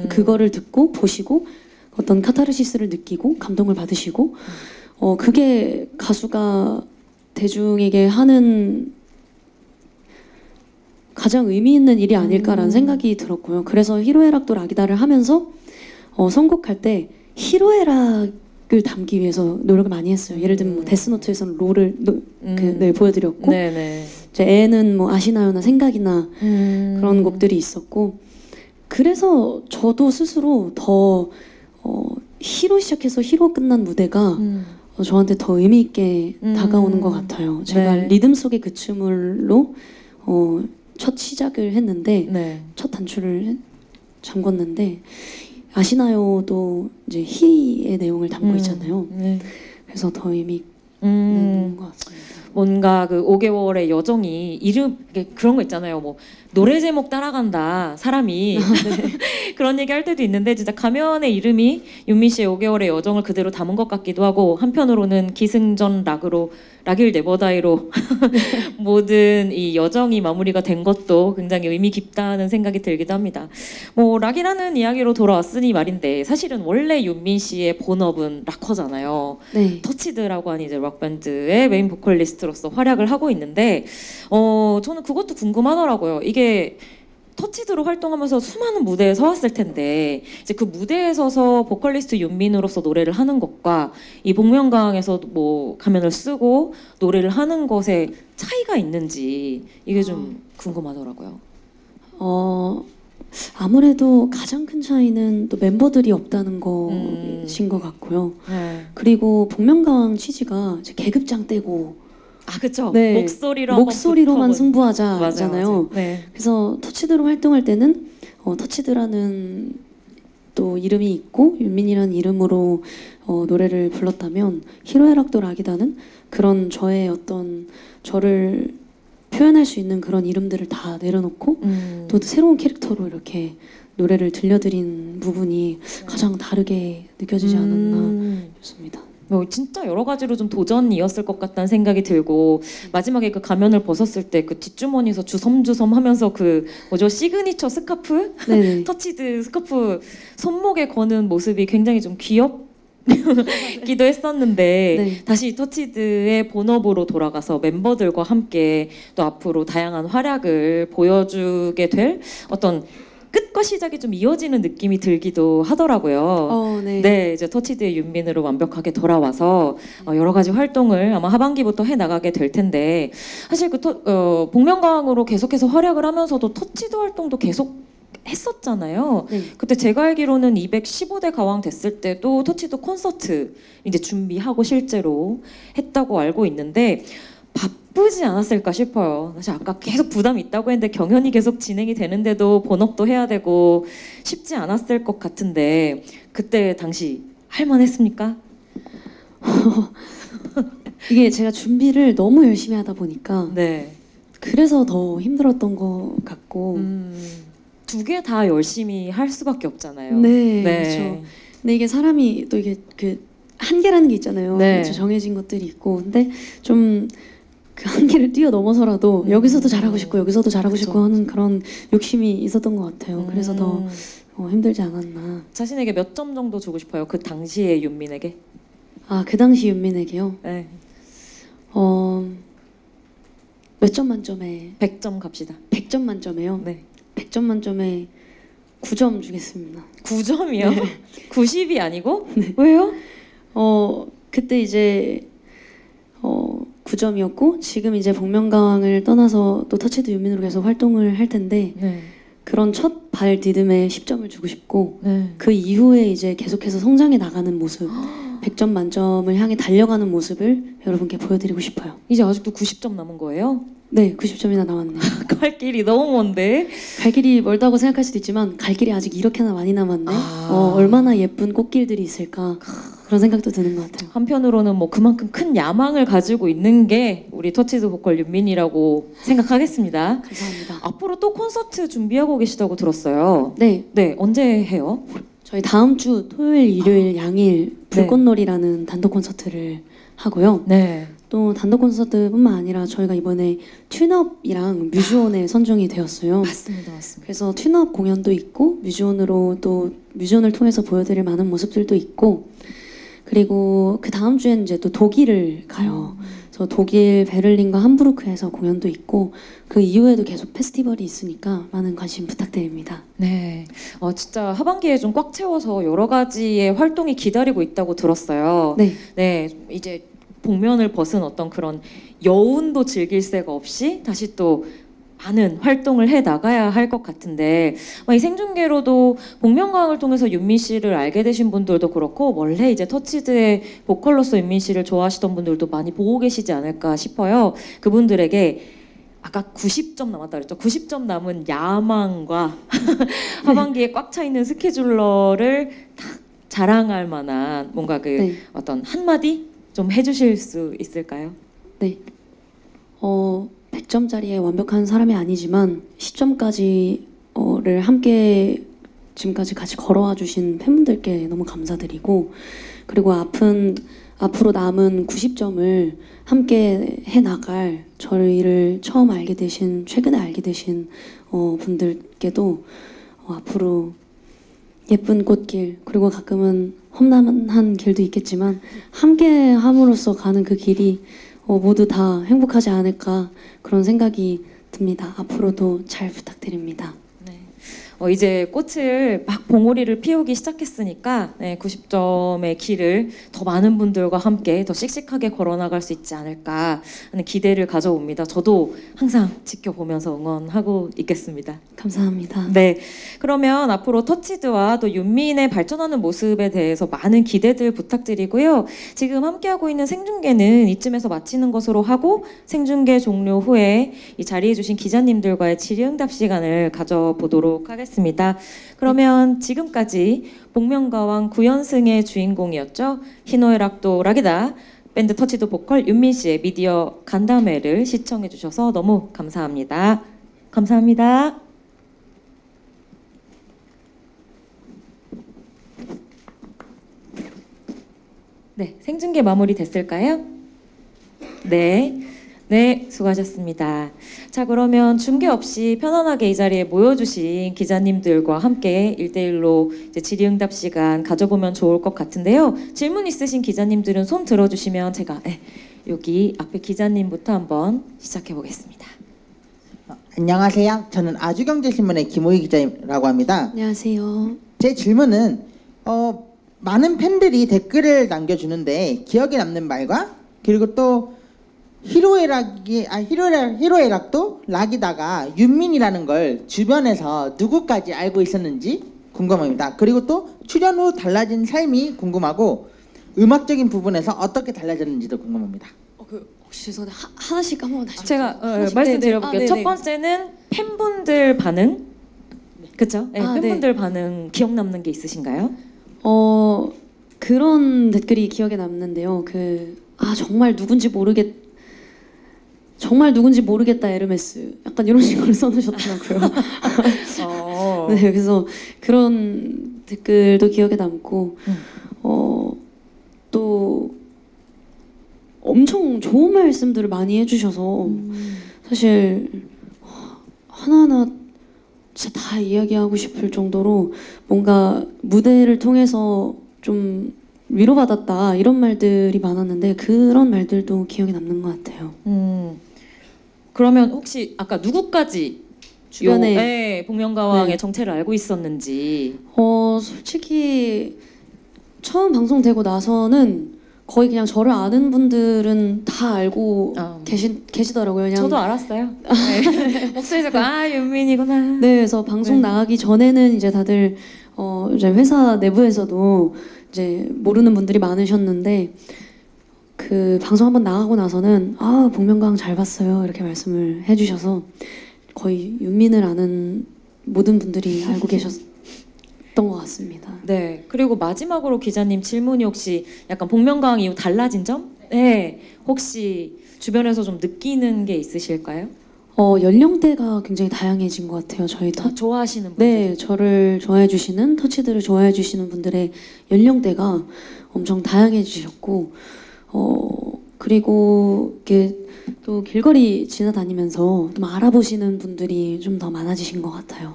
그거를 듣고 보시고 어떤 카타르시스를 느끼고 감동을 받으시고 그게 가수가 대중에게 하는 가장 의미 있는 일이 아닐까라는 생각이 들었고요. 그래서 히로에락도 락이다를 하면서 선곡할 때 희로애락을 담기 위해서 노력을 많이 했어요. 예를 들면 뭐 데스노트에서는 롤을 네, 보여드렸고 네네. 제 애는 뭐 아시나요나 생각이나 그런 곡들이 있었고 그래서 저도 스스로 더 희로 시작해서 희로 끝난 무대가 저한테 더 의미 있게 다가오는 것 같아요. 제가 네. 리듬 속의 그 춤을로 첫 시작을 했는데 네. 첫 단추를 잠궜는데 아시나요도 이제 희의 내용을 담고 있잖아요. 네. 그래서 더 의미 있는 것 같습니다. 뭔가 그 5개월의 여정이 이름 그런 거 있잖아요. 뭐 노래 제목 따라간다 사람이 그런 얘기 할 때도 있는데 진짜 가면의 이름이 윤미 씨의 5개월의 여정을 그대로 담은 것 같기도 하고 한편으로는 기승전 락으로 락일 네버다이로 모든 이 여정이 마무리가 된 것도 굉장히 의미 깊다는 생각이 들기도 합니다. 뭐 락이라는 이야기로 돌아왔으니 말인데 사실은 원래 윤미 씨의 본업은 락커잖아요. 네. 터치드라고 하는 이제 락밴드의 메인 보컬리스트로서 활약을 하고 있는데 저는 그것도 궁금하더라고요. 이게 터치드로 활동하면서 수많은 무대에 서왔을 텐데 이제 그 무대에 서서 보컬리스트 윤민으로서 노래를 하는 것과 이 복면가왕에서 뭐 가면을 쓰고 노래를 하는 것에 차이가 있는지 이게 좀 궁금하더라고요. 아무래도 가장 큰 차이는 또 멤버들이 없다는 것인 것 같고요. 네. 그리고 복면가왕 취지가 이제 계급장 떼고 아 그렇죠. 네. 한번 목소리로만 승부하자잖아요. 맞아요. 네. 그래서 터치드로 활동할 때는 터치드라는 또 이름이 있고 윤민이라는 이름으로 노래를 불렀다면 희로애락도 락이다는 그런 저의 어떤 저를 표현할 수 있는 그런 이름들을 다 내려놓고 또 새로운 캐릭터로 이렇게 노래를 들려드린 부분이 가장 다르게 느껴지지 않았나 싶습니다. 진짜 여러 가지로 좀 도전이었을 것 같다는 생각이 들고 마지막에 그 가면을 벗었을 때 그 뒷주머니에서 주섬주섬 하면서 그 뭐죠 시그니처 스카프 네네. 터치드 스카프 손목에 거는 모습이 굉장히 좀 귀엽기도 했었는데 네. 다시 터치드의 본업으로 돌아가서 멤버들과 함께 또 앞으로 다양한 활약을 보여주게 될 어떤 끝과 시작이 좀 이어지는 느낌이 들기도 하더라고요. 네. 네, 이제 터치드의 윤민으로 완벽하게 돌아와서 여러 가지 활동을 아마 하반기부터 해 나가게 될 텐데 사실 그 복면가왕으로 계속해서 활약을 하면서도 터치드 활동도 계속 했었잖아요. 네. 그때 제가 알기로는 215대 가왕 됐을 때도 터치드 콘서트 이제 준비하고 실제로 했다고 알고 있는데 바쁘지 않았을까 싶어요. 사실 아까 계속 부담이 있다고 했는데 경연이 계속 진행이 되는데도 본업도 해야 되고 쉽지 않았을 것 같은데 그때 당시 할만했습니까? 이게 제가 준비를 너무 열심히 하다 보니까 네. 그래서 더 힘들었던 것 같고 두 개 다 열심히 할 수밖에 없잖아요. 네, 네. 그렇죠. 근데 이게 사람이 또 이게 그 한계라는 게 있잖아요. 네. 그렇죠. 정해진 것들이 있고 근데 좀 그 한계를 뛰어넘어서라도 여기서도 잘하고 싶고 여기서도 잘하고 그쵸. 싶고 하는 그런 욕심이 있었던 것 같아요. 그래서 더 힘들지 않았나. 자신에게 몇 점 정도 주고 싶어요? 그 당시의 윤민에게? 그 당시 윤민에게요. 네. 몇 점 만점에 100점 갑시다. 100점 만점에요. 네. 100점 만점에 9점 주겠습니다. 9점이요? 네. 90이 아니고? 왜요? 그때 이제 9점이었고 지금 이제 복면가왕을 떠나서 또 터치드 윤민으로 계속 활동을 할 텐데 네. 그런 첫 발 디딤에 10점을 주고 싶고 네. 그 이후에 이제 계속해서 성장해 나가는 모습 100점 만점을 향해 달려가는 모습을 여러분께 보여드리고 싶어요. 이제 아직도 90점 남은 거예요? 네, 90점이나 남았네요. 갈 길이 너무 먼데. 갈 길이 멀다고 생각할 수도 있지만 갈 길이 아직 이렇게나 많이 남았네. 아. 얼마나 예쁜 꽃길들이 있을까 그런 생각도 드는 것 같아요. 한편으로는 뭐 그만큼 큰 야망을 가지고 있는 게 우리 터치드 보컬 윤민이라고 생각하겠습니다. 감사합니다. 앞으로 또 콘서트 준비하고 계시다고 들었어요. 네, 네, 언제 해요? 저희 다음 주 토요일, 일요일, 양일 불꽃놀이라는 단독 콘서트를 하고요. 네. 또 단독 콘서트뿐만 아니라 저희가 이번에 튠업이랑 뮤지온에 선정이 되었어요. 맞습니다, 맞습니다. 그래서 튠업 공연도 있고 뮤지온으로 또 뮤지온을 통해서 보여드릴 많은 모습들도 있고 그리고 그 다음 주에는 이제 또 독일을 가요. 그래서 그래서 독일 베를린과 함부르크에서 공연도 있고 그 이후에도 계속 페스티벌이 있으니까 많은 관심 부탁드립니다. 네, 진짜 하반기에 좀 꽉 채워서 여러 가지의 활동이 기다리고 있다고 들었어요. 네. 네, 이제 복면을 벗은 어떤 그런 여운도 즐길 새가 없이 다시 또 많은 활동을 해 나가야 할 것 같은데 이 생중계로도 복면가왕을 통해서 윤민 씨를 알게 되신 분들도 그렇고 원래 이제 터치드의 보컬로서 윤민 씨를 좋아하시던 분들도 많이 보고 계시지 않을까 싶어요. 그분들에게 아까 90점 남았다 그랬죠. 90점 남은 야망과 하반기에 꽉 차 있는 스케줄러를 딱 자랑할 만한 뭔가 그 네. 어떤 한마디 좀 해주실 수 있을까요? 네. 100점짜리의 완벽한 사람이 아니지만 10점까지를 함께 지금까지 같이 걸어와 주신 팬분들께 너무 감사드리고 그리고 앞으로 남은 90점을 함께 해 나갈 저희를 최근에 알게 되신 분들께도 앞으로 예쁜 꽃길 그리고 가끔은 험난한 길도 있겠지만 함께 함으로써 가는 그 길이 모두 다 행복하지 않을까 그런 생각이 듭니다. 앞으로도 잘 부탁드립니다. 네. 이제 꽃을 막 봉오리를 피우기 시작했으니까 90점의 길을 더 많은 분들과 함께 더 씩씩하게 걸어나갈 수 있지 않을까 하는 기대를 가져옵니다. 저도 항상 지켜보면서 응원하고 있겠습니다. 감사합니다. 네, 그러면 앞으로 터치드와 또 윤민의 발전하는 모습에 대해서 많은 기대들 부탁드리고요. 지금 함께하고 있는 생중계는 이쯤에서 마치는 것으로 하고 생중계 종료 후에 이 자리해 주신 기자님들과의 질의응답 시간을 가져보도록 하겠습니다. 그러면 지금까지 복면가왕 9연승의 주인공이었죠. 희노애락도 락이다. 밴드 터치드 보컬 윤민 씨의 미디어 간담회를 시청해 주셔서 너무 감사합니다. 감사합니다. 네, 생중계 마무리 됐을까요? 네. 네, 수고하셨습니다. 자, 그러면 중계 없이 편안하게 이 자리에 모여주신 기자님들과 함께 1대1로 이제 질의응답 시간 가져보면 좋을 것 같은데요. 질문 있으신 기자님들은 손 들어주시면 제가 여기 앞에 기자님부터 한번 시작해 보겠습니다. 안녕하세요. 저는 아주경제신문의 김호희 기자라고 합니다. 안녕하세요. 제 질문은 많은 팬들이 댓글을 남겨주는데 기억에 남는 말과 그리고 또 히로애락도 락이다가 윤민이라는 걸 주변에서 누구까지 알고 있었는지 궁금합니다. 그리고 또 출연 후 달라진 삶이 궁금하고 음악적인 부분에서 어떻게 달라졌는지도 궁금합니다. 혹시 죄송한데 하나씩 한번 다시 제가 하나씩. 말씀드려볼게요. 네네. 첫 번째는 팬분들 반응. 그쵸? 네, 아, 팬분들 반응 기억 남는 게 있으신가요? 그런 댓글이 기억에 남는데요. 정말 누군지 모르겠다 에르메스 약간 이런 식으로 써놓으셨더라고요. 네, 그래서 그런 댓글도 기억에 남고 또 엄청 좋은 말씀들을 많이 해주셔서 사실 하나하나 진짜 다 이야기하고 싶을 정도로 뭔가 무대를 통해서 좀 위로받았다 이런 말들이 많았는데 그런 말들도 기억에 남는 것 같아요. 그러면 혹시 아까 누구까지 주변에 복면가왕의 네. 정체를 알고 있었는지. 솔직히 처음 방송되고 나서는 거의 그냥 저를 아는 분들은 다 알고 계시더라고요. 그냥 저도 알았어요. 네. 목소리 듣고 윤민이구나. 네, 그래서 방송 네. 나가기 전에는 이제 다들 이제 회사 내부에서도 이제 모르는 분들이 많으셨는데 그 방송 한번 나가고 나서는 복면가왕 잘 봤어요 이렇게 말씀을 해주셔서 거의 윤민을 아는 모든 분들이 알고 계셨던 것 같습니다. 네. 그리고 마지막으로 기자님 질문이 혹시 약간 복면가왕 이후 달라진 점? 네. 혹시 주변에서 좀 느끼는 게 있으실까요? 연령대가 굉장히 다양해진 것 같아요. 저희 좋아하시는 분들. 네, 저를 좋아해 주시는 터치들을 좋아해 주시는 분들의 연령대가 엄청 다양해지셨고 그리고 이렇게 또 길거리 지나다니면서 좀 알아보시는 분들이 좀 더 많아지신 것 같아요.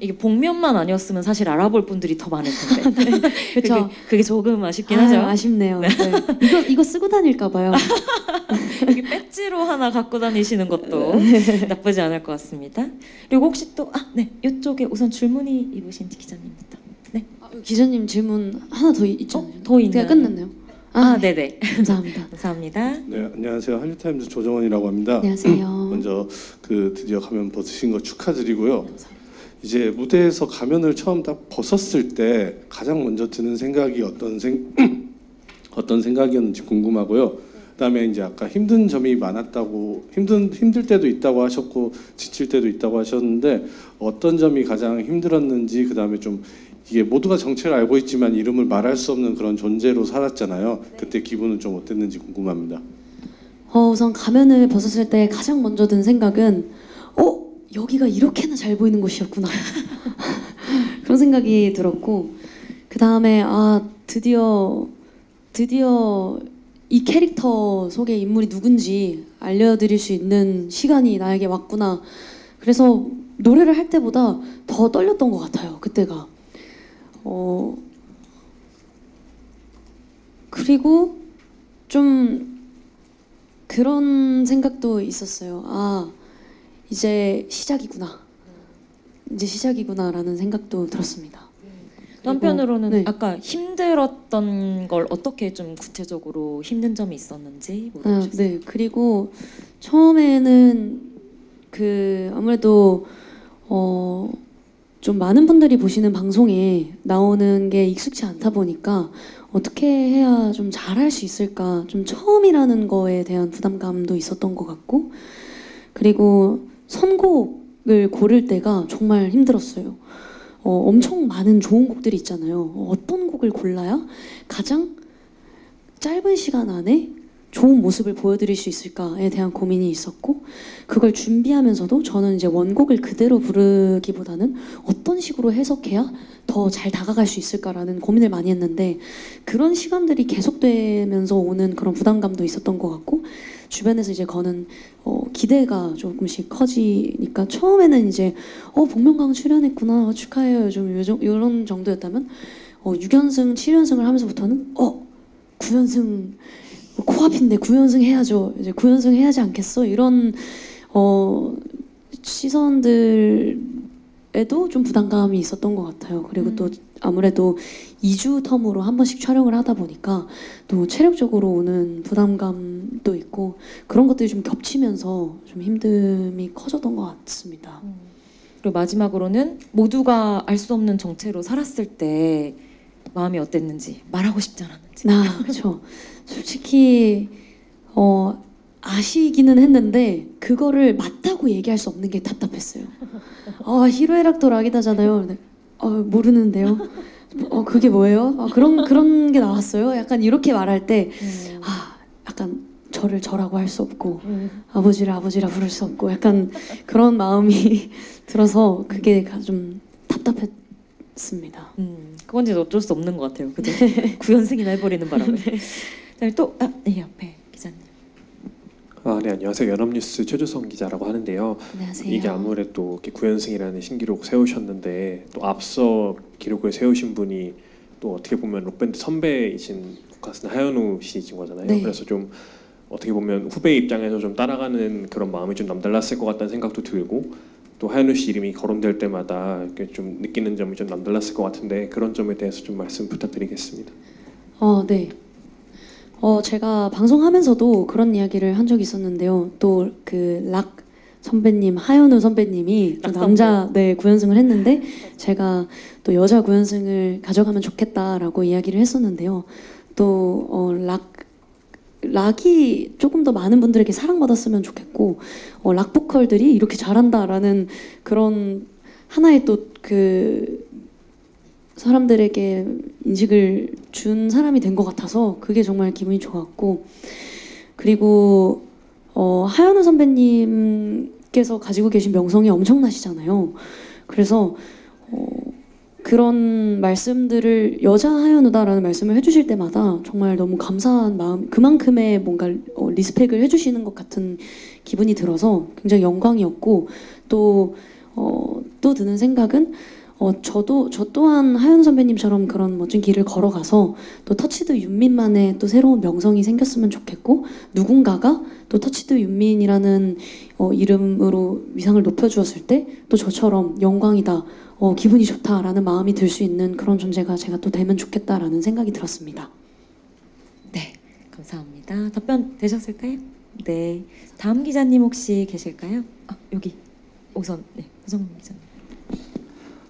이게 복면만 아니었으면 사실 알아볼 분들이 더 많을 텐데. 그렇죠. 그게 조금 아쉽긴 아, 하죠. 아쉽네요. 네. 이거 쓰고 다닐까 봐요. 여기 배지로 하나 갖고 다니시는 것도 나쁘지 않을 것 같습니다. 그리고 혹시 또 네, 이쪽에 우선 줄무늬 입으신 기자님부터. 네. 기자님 질문 하나 더 있잖아요. 더 있나요? 그냥 끝났나요? 네네. 감사합니다. 감사합니다. 네, 안녕하세요. 한류타임즈 조정원이라고 합니다. 안녕하세요. 먼저 드디어 가면 벗으신 거 축하드리고요. 이제 무대에서 가면을 처음 딱 벗었을 때 가장 먼저 드는 생각이 어떤 생각이었는지 궁금하고요. 그다음에 이제 아까 힘든 점이 많았다고 힘들 때도 있다고 하셨고 지칠 때도 있다고 하셨는데 어떤 점이 가장 힘들었는지 그다음에 좀 이게 모두가 정체를 알고 있지만 이름을 말할 수 없는 그런 존재로 살았잖아요. 그때 기분은 좀 어땠는지 궁금합니다. 우선 가면을 벗었을 때 가장 먼저 든 생각은 여기가 이렇게나 잘 보이는 곳이었구나. 그런 생각이 들었고 그 다음에 드디어 이 캐릭터 속의 인물이 누군지 알려드릴 수 있는 시간이 나에게 왔구나. 그래서 노래를 할 때보다 더 떨렸던 것 같아요. 그때가. 그리고 좀 그런 생각도 있었어요. 이제 시작이구나라는 생각도 들었습니다. 또 한편으로는 네. 아까 힘들었던 걸 어떻게 좀 구체적으로 힘든 점이 있었는지 물어주셨어요. 네. 그리고 처음에는 아무래도 좀 많은 분들이 보시는 방송에 나오는 게 익숙치 않다 보니까 어떻게 해야 좀 잘할 수 있을까, 좀 처음이라는 거에 대한 부담감도 있었던 것 같고, 그리고 선곡을 고를 때가 정말 힘들었어요. 엄청 많은 좋은 곡들이 있잖아요. 어떤 곡을 골라야 가장 짧은 시간 안에 좋은 모습을 보여드릴 수 있을까에 대한 고민이 있었고, 그걸 준비하면서도 저는 이제 원곡을 그대로 부르기보다는 어떤 식으로 해석해야 더 잘 다가갈 수 있을까라는 고민을 많이 했는데, 그런 시간들이 계속되면서 오는 그런 부담감도 있었던 것 같고, 주변에서 이제 거는 기대가 조금씩 커지니까 처음에는 이제 복면가왕 출연했구나, 축하해요, 좀 이런 정도였다면 6연승 7연승을 하면서부터는 9연승 코앞인데 9연승 해야죠. 이제 9연승 해야지 않겠어? 이런 시선들에도 좀 부담감이 있었던 것 같아요. 그리고 또 아무래도 2주 텀으로 한 번씩 촬영을 하다 보니까 또 체력적으로 오는 부담감도 있고 그런 것들이 좀 겹치면서 좀 힘듦이 커졌던 것 같습니다. 그리고 마지막으로는 모두가 알 수 없는 정체로 살았을 때 마음이 어땠는지, 말하고 싶지 않았는지. 그렇죠. 솔직히 아시기는 했는데 그거를 맞다고 얘기할 수 없는 게 답답했어요. 히로에락도 락이다잖아요. 근데, 모르는데요. 그게 뭐예요? 그런 게 나왔어요. 약간 이렇게 말할 때 약간 저를 저라고 할 수 없고 아버지를 아버지라 부를 수 없고 약간 그런 마음이 들어서 그게 좀 답답했습니다. 그건 이제 어쩔 수 없는 것 같아요. 그죠? 9연승이나 해버리는 바람에. 그다음에 또 네, 옆에 기자님. 네, 안녕하세요. 연합뉴스 최주성 기자라고 하는데요. 안녕하세요. 이게 아무래도 이렇게 9연승이라는 신기록 세우셨는데 또 앞서 기록을 세우신 분이 또 어떻게 보면 록밴드 선배이신 가수 하현우 씨이신 거잖아요. 네. 그래서 좀 어떻게 보면 후배 입장에서 좀 따라가는 그런 마음이 좀 남달랐을 것 같다는 생각도 들고, 또 하현우 씨 이름이 거론될 때마다 이렇게 좀 느끼는 점이 좀 남달랐을 것 같은데 그런 점에 대해서 좀 말씀 부탁드리겠습니다. 네. 제가 방송하면서도 그런 이야기를 한 적이 있었는데요. 또 그 락 선배님, 하현우 선배님이 또 남자 9연승을 했는데 제가 또 여자 9연승을 가져가면 좋겠다라고 이야기를 했었는데요. 또 락이 조금 더 많은 분들에게 사랑받았으면 좋겠고, 락 보컬들이 이렇게 잘한다라는 그런 하나의 또 사람들에게 인식을 준 사람이 된 것 같아서 그게 정말 기분이 좋았고, 그리고 하현우 선배님께서 가지고 계신 명성이 엄청나시잖아요. 그래서 그런 말씀들을 여자 하현우다라는 말씀을 해주실 때마다 정말 너무 감사한 마음, 그만큼의 뭔가 리스펙을 해주시는 것 같은 기분이 들어서 굉장히 영광이었고, 또 또 드는 생각은 저 또한 하연 선배님처럼 그런 멋진 길을 걸어가서 또 터치드 윤민만의 또 새로운 명성이 생겼으면 좋겠고, 누군가가 또 터치드 윤민이라는 이름으로 위상을 높여주었을 때 또 저처럼 영광이다, 기분이 좋다라는 마음이 들 수 있는 그런 존재가 제가 또 되면 좋겠다라는 생각이 들었습니다. 네, 감사합니다. 답변 되셨을까요? 네, 다음 기자님 혹시 계실까요? 여기 우선 서정민 기자님.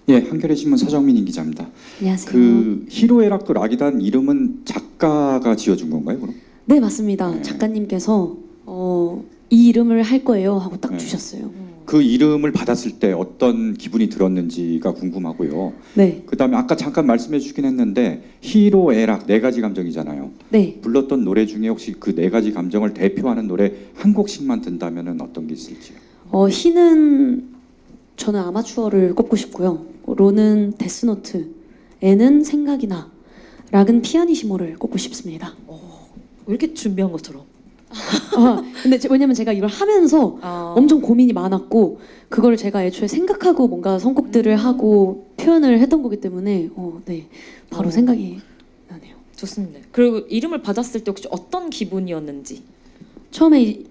예, 한겨레 신문 서정민 기자입니다. 안녕하세요. 그 히로에락도 락이란 이름은 작가가 지어준 건가요, 그럼? 네, 맞습니다. 네. 작가님께서 이 이름을 할 거예요 하고 딱 네. 주셨어요. 그 이름을 받았을 때 어떤 기분이 들었는지가 궁금하고요. 네, 그다음에 아까 잠깐 말씀해 주긴 했는데 히로에락 네 가지 감정이잖아요. 네. 불렀던 노래 중에 혹시 그 네 가지 감정을 대표하는 노래 한 곡씩만 든다면은 어떤 게 있을지요? 희는 저는 아마추어를 꼽고 싶고요. 로는 데스노트, N은 생각이 나, 락은 피아니시모를 꼽고 싶습니다. 왜 이렇게 준비한 것처럼? 근데 왜냐면 제가 이걸 하면서 엄청 고민이 많았고, 그걸 제가 애초에 생각하고 뭔가 선곡들을 하고 표현을 했던 거기 때문에 네, 바로 생각이 나네요. 좋습니다. 그리고 이름을 받았을 때 혹시 어떤 기분이었는지? 처음에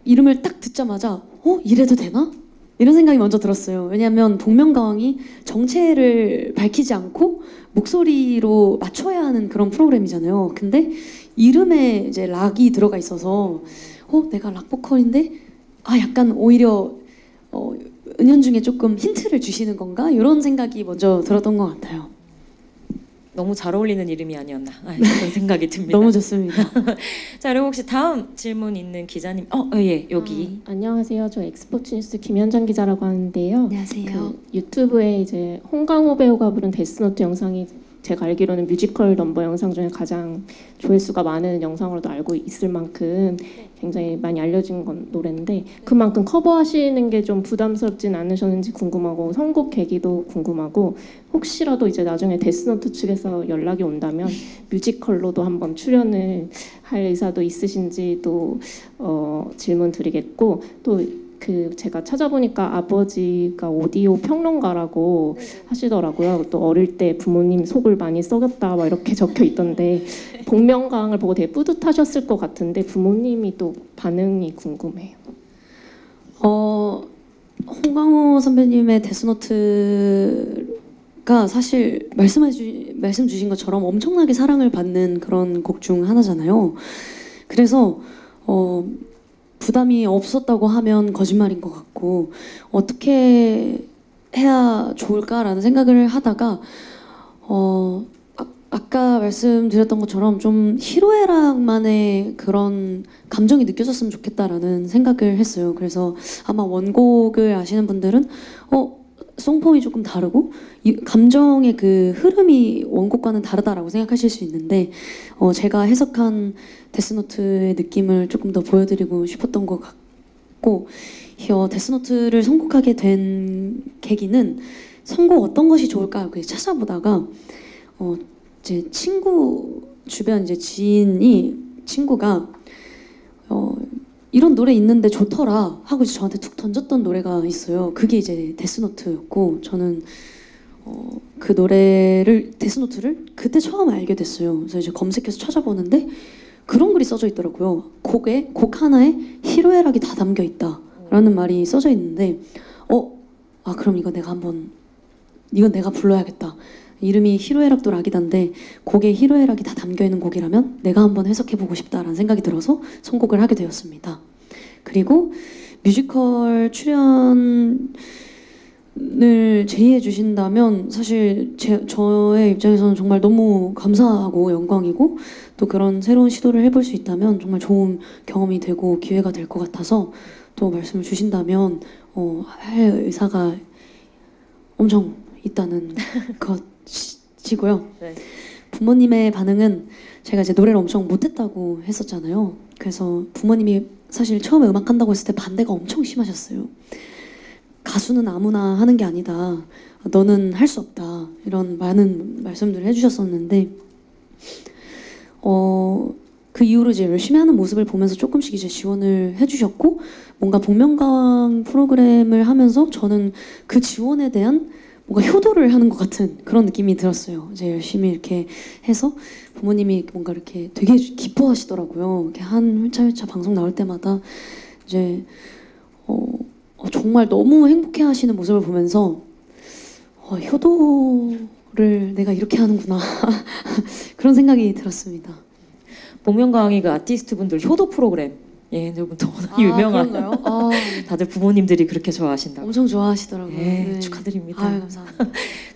이름을 딱 듣자마자 이래도 되나? 이런 생각이 먼저 들었어요. 왜냐하면 복면가왕이 정체를 밝히지 않고 목소리로 맞춰야 하는 그런 프로그램이잖아요. 근데 이름에 이제 락이 들어가 있어서 내가 락 보컬인데 약간 오히려 은연중에 조금 힌트를 주시는 건가? 이런 생각이 먼저 들었던 것 같아요. 너무 잘 어울리는 이름이 아니었나 그런 생각이 듭니다. 너무 좋습니다. 자, 그리고 혹시 다음 질문 있는 기자님, 예, 여기. 안녕하세요. 저 엑스포츠 뉴스 김현정 기자라고 하는데요. 안녕하세요. 그 유튜브에 이제 홍강호 배우가 부른 데스노트 영상이 제가 알기로는 뮤지컬 넘버 영상 중에 가장 조회수가 많은 영상으로도 알고 있을 만큼 굉장히 많이 알려진 노래인데, 그만큼 커버하시는 게 좀 부담스럽진 않으셨는지 궁금하고, 선곡 계기도 궁금하고, 혹시라도 이제 나중에 데스노트 측에서 연락이 온다면 뮤지컬로도 한번 출연을 할 의사도 있으신지도 질문 드리겠고, 또 그 제가 찾아보니까 아버지가 오디오 평론가라고 하시더라고요. 또 어릴 때 부모님 속을 많이 썩였다 막 이렇게 적혀 있던데, 복면가왕을 보고 되게 뿌듯하셨을 것 같은데 부모님이 또 반응이 궁금해요. 홍강호 선배님의 데스노트가 사실 말씀 주신 것처럼 엄청나게 사랑을 받는 그런 곡 중 하나잖아요. 그래서 부담이 없었다고 하면 거짓말인 것 같고, 어떻게 해야 좋을까라는 생각을 하다가 아까 말씀드렸던 것처럼 좀 히로에락만의 그런 감정이 느껴졌으면 좋겠다라는 생각을 했어요. 그래서 아마 원곡을 아시는 분들은 송폼이 조금 다르고 감정의 그 흐름이 원곡과는 다르다라고 생각하실 수 있는데, 제가 해석한 데스노트의 느낌을 조금 더 보여드리고 싶었던 것 같고, 데스노트를 선곡하게 된 계기는 선곡 어떤 것이 좋을까 이렇게 찾아보다가 제 친구 주변 이제 친구가 이런 노래 있는데 좋더라 하고 이제 저한테 툭 던졌던 노래가 있어요. 그게 이제 데스노트였고, 저는 그 노래를, 데스노트를 그때 처음 알게 됐어요. 그래서 이제 검색해서 찾아보는데 그런 글이 써져 있더라고요. 곡 하나에 히로에락이 다 담겨 있다라는 말이 써져 있는데, 그럼 이건 내가 불러야겠다. 이름이 히로에락도 락이단데 곡에 히로에락이 다 담겨있는 곡이라면 내가 한번 해석해보고 싶다라는 생각이 들어서 선곡을 하게 되었습니다. 그리고 뮤지컬 출연을 제의해 주신다면 사실 저의 입장에서는 정말 너무 감사하고 영광이고, 또 그런 새로운 시도를 해볼 수 있다면 정말 좋은 경험이 되고 기회가 될 것 같아서 또 말씀을 주신다면 할 의사가 엄청 있다는 것이고요. 네. 부모님의 반응은 제가 이제 노래를 엄청 못했다고 했었잖아요. 그래서 부모님이 사실 처음에 음악 한다고 했을 때 반대가 엄청 심하셨어요. 가수는 아무나 하는 게 아니다. 너는 할 수 없다. 이런 많은 말씀들을 해주셨었는데, 그 이후로 이제 열심히 하는 모습을 보면서 조금씩 이제 지원을 해주셨고 뭔가 복면가왕 프로그램을 하면서 저는 그 지원에 대한 뭔가 효도를 하는 것 같은 그런 느낌이 들었어요. 이제 열심히 이렇게 해서 부모님이 뭔가 이렇게 되게 기뻐하시더라고요. 이렇게 한 회차 방송 나올 때마다 이제 정말 너무 행복해하시는 모습을 보면서 효도를 내가 이렇게 하는구나 그런 생각이 들었습니다. 복면가왕이 그 아티스트 분들 효도 프로그램 예전부터 워낙 유명한 그런가요? 네. 다들 부모님들이 그렇게 좋아하신다고. 엄청 좋아하시더라고요. 네, 네. 축하드립니다. 아유, 감사합니다.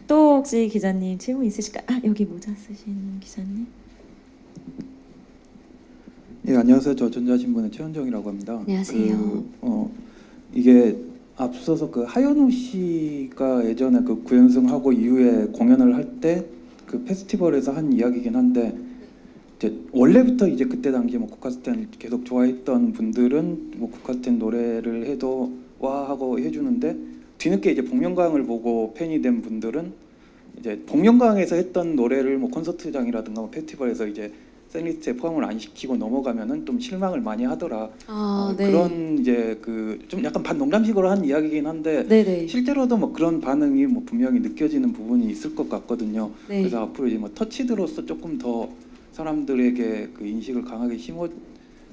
또 혹시 기자님 질문 있으실까요? 여기 모자 쓰신 기자님. 예, 안녕하세요. 저 전자신문의 최현정이라고 합니다. 안녕하세요. 이게 앞서서 그 하현우 씨가 예전에 그 구연승하고 이후에 공연을 할 때 그 페스티벌에서 한 이야기긴 한데 이제 원래부터 이제 그때 당시에 뭐 국카스텐 계속 좋아했던 분들은 뭐 국카스텐 노래를 해도 와 하고 해주는데 뒤늦게 이제 복면가왕을 보고 팬이 된 분들은 이제 복면가왕에서 했던 노래를 뭐 콘서트장이라든가 뭐 페스티벌에서 이제 셀리스트에 포함을 안 시키고 넘어가면은 좀 실망을 많이 하더라. 네. 그런 이제 그 좀 약간 반농담식으로 한 이야기긴 한데 네네. 실제로도 뭐 그런 반응이 뭐 분명히 느껴지는 부분이 있을 것 같거든요. 네. 그래서 앞으로 이제 뭐 터치드로서 조금 더 사람들에게 그 인식을 강하게 심어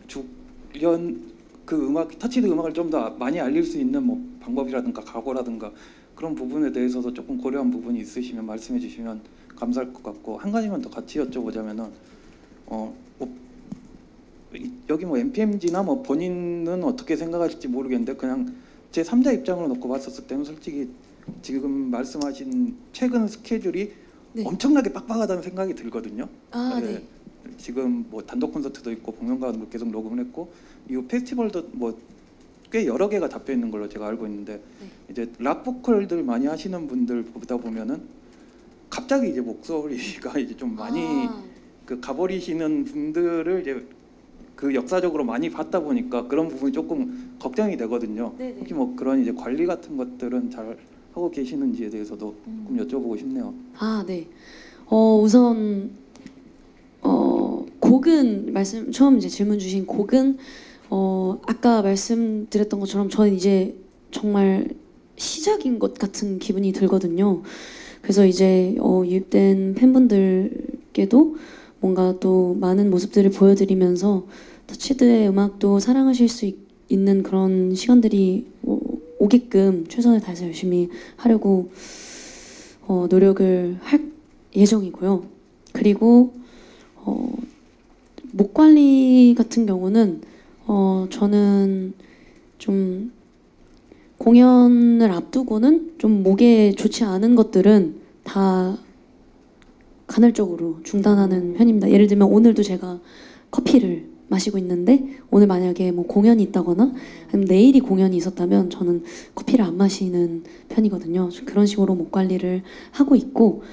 주련 그 음악 터치드 음악을 좀 더 많이 알릴 수 있는 뭐 방법이라든가 각오라든가 그런 부분에 대해서도 조금 고려한 부분이 있으시면 말씀해 주시면 감사할 것 같고 한 가지만 더 같이 여쭤보자면은 여기 뭐 NPMG나 뭐 본인은 어떻게 생각하실지 모르겠는데 그냥 제 3자 입장으로 놓고 봤었을 때는 솔직히 지금 말씀하신 최근 스케줄이 네. 엄청나게 빡빡하다는 생각이 들거든요. 네. 지금 뭐 단독 콘서트도 있고 복면가왕도 계속 녹음을 했고 이후 페스티벌도 뭐 꽤 여러 개가 잡혀 있는 걸로 제가 알고 있는데 이제 락 보컬들 많이 하시는 분들 보다 보면은 갑자기 이제 목소리가 이제 좀 많이 그 가버리시는 분들을 이제 그 역사적으로 많이 봤다 보니까 그런 부분이 조금 걱정이 되거든요. 네네. 혹시 뭐 그런 이제 관리 같은 것들은 잘 하고 계시는지에 대해서도 좀 여쭤보고 싶네요. 네. 우선 곡은 처음 이제 질문 주신 곡은 아까 말씀드렸던 것처럼 저는 이제 정말 시작인 것 같은 기분이 들거든요. 그래서 이제 유입된 팬분들께도 뭔가 또 많은 모습들을 보여드리면서 터치드의 음악도 사랑하실 수 있는 그런 시간들이 오게끔 최선을 다해서 열심히 하려고 노력을 할 예정이고요. 그리고 목 관리 같은 경우는 저는 좀 공연을 앞두고는 좀 목에 좋지 않은 것들은 다 간헐적으로 중단하는 편입니다. 예를 들면 오늘도 제가 커피를 마시고 있는데 오늘 만약에 뭐 공연이 있다거나 아니면 내일이 공연이 있었다면 저는 커피를 안 마시는 편이거든요. 그런 식으로 목 관리를 하고 있고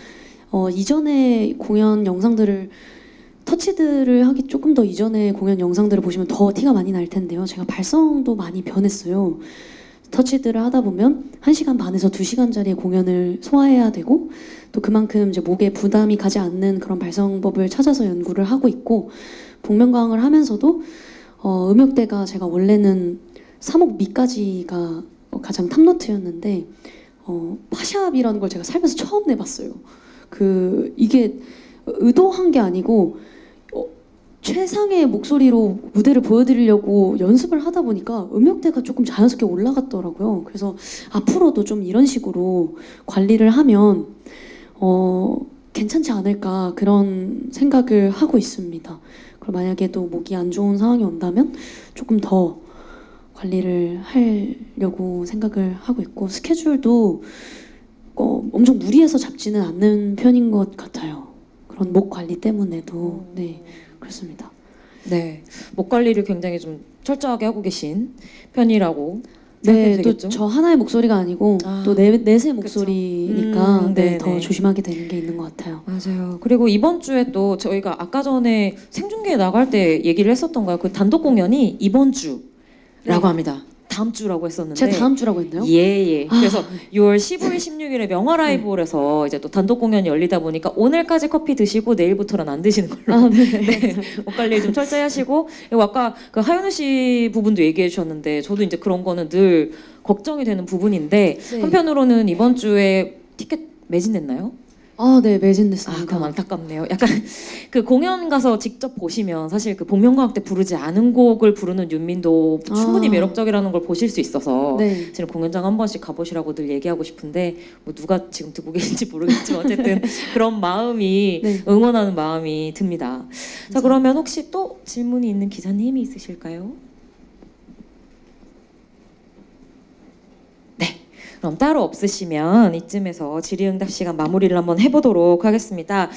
이전에 공연 영상들을 터치드를 하기 조금 더 이전에 공연 영상들을 보시면 더 티가 많이 날 텐데요. 제가 발성도 많이 변했어요. 터치드를 하다 보면 1시간 반에서 2시간짜리의 공연을 소화해야 되고 또 그만큼 이제 목에 부담이 가지 않는 그런 발성법을 찾아서 연구를 하고 있고 복면가왕을 하면서도 음역대가 제가 원래는 3옥 미까지가 가장 탑노트였는데 파샵이라는 걸 제가 살면서 처음 내봤어요. 이게 의도한 게 아니고 최상의 목소리로 무대를 보여드리려고 연습을 하다 보니까 음역대가 조금 자연스럽게 올라갔더라고요. 그래서 앞으로도 좀 이런 식으로 관리를 하면 괜찮지 않을까 그런 생각을 하고 있습니다. 그리고 만약에 또 목이 안 좋은 상황이 온다면 조금 더 관리를 하려고 생각을 하고 있고 스케줄도 엄청 무리해서 잡지는 않는 편인 것 같아요. 그런 목 관리 때문에도 네 그렇습니다. 네, 목 관리를 굉장히 좀 철저하게 하고 계신 편이라고 네, 생각해도 또 되겠죠? 저 하나의 목소리가 아니고 또 넷의 목소리니까 네네. 더 조심하게 되는 게 있는 것 같아요. 맞아요. 그리고 이번 주에 또 저희가 아까 전에 생중계에 나갈 때 얘기를 했었던 거예요. 그 단독 공연이 이번 주라고 네. 합니다. 다음 주라고 했었는데 제가 다음 주라고 했나요? 예. 그래서 6월 15일, 16일에 명화 라이브홀에서 이제 또 단독 공연이 열리다 보니까 오늘까지 커피 드시고 내일부터는 안 드시는 걸로. 네. 옷 관리 좀 철저히 하시고. 그리고 아까 그 하현우 씨 부분도 얘기해 주셨는데 저도 이제 그런 거는 늘 걱정이 되는 부분인데 네. 한편으로는 이번 주에 티켓 매진됐나요? 아, 네, 매진됐습니다. 아, 그럼 안타깝네요. 약간 그 공연 가서 직접 보시면 사실 그 복면가왕 때 부르지 않은 곡을 부르는 윤민도 충분히 아. 매력적이라는 걸 보실 수 있어서 네. 지금 공연장 한 번씩 가보시라고 늘 얘기하고 싶은데 뭐 누가 지금 듣고 계신지 모르겠지만 어쨌든 그런 마음이 네. 응원하는 마음이 듭니다. 자, 그러면 혹시 또 질문이 있는 기자님이 있으실까요? 그럼 따로 없으시면 이쯤에서 질의응답 시간 마무리를 한번 해보도록 하겠습니다.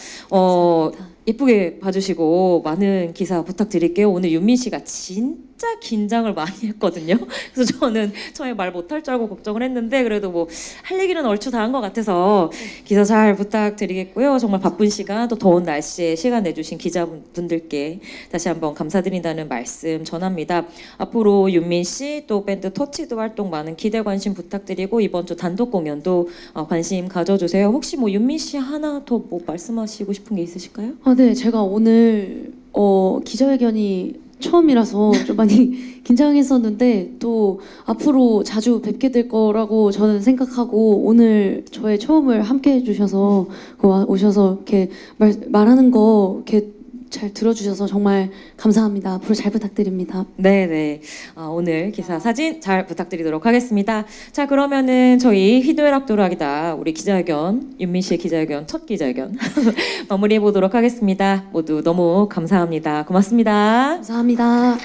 예쁘게 봐주시고 많은 기사 부탁드릴게요. 오늘 윤민 씨가 진짜 긴장을 많이 했거든요. 그래서 저는 처음에 말 못할 줄 알고 걱정을 했는데 그래도 뭐 할 얘기는 얼추 다 한 것 같아서 기사 잘 부탁드리겠고요. 정말 바쁜 시간 또 더운 날씨에 시간 내주신 기자분들께 다시 한번 감사드린다는 말씀 전합니다. 앞으로 윤민 씨 또 밴드 터치드 활동 많은 기대 관심 부탁드리고 이번 주 단독 공연도 관심 가져주세요. 혹시 뭐 윤민 씨 하나 더 뭐 말씀하시고 싶은 게 있으실까요? 아, 네, 제가 오늘 기자회견이 처음이라서 좀 많이 긴장했었는데 또 앞으로 자주 뵙게 될 거라고 저는 생각하고 오늘 저의 처음을 함께 해주셔서 오셔서 이렇게 말하는 거 이렇게 잘 들어주셔서 정말 감사합니다. 앞으로 잘 부탁드립니다. 네네. 오늘 기사 사진 잘 부탁드리도록 하겠습니다. 자, 그러면은 저희 희도애락도락이다 우리 기자회견 윤민 씨의 기자회견 첫 기자회견 마무리해 보도록 하겠습니다. 모두 너무 감사합니다. 고맙습니다. 감사합니다.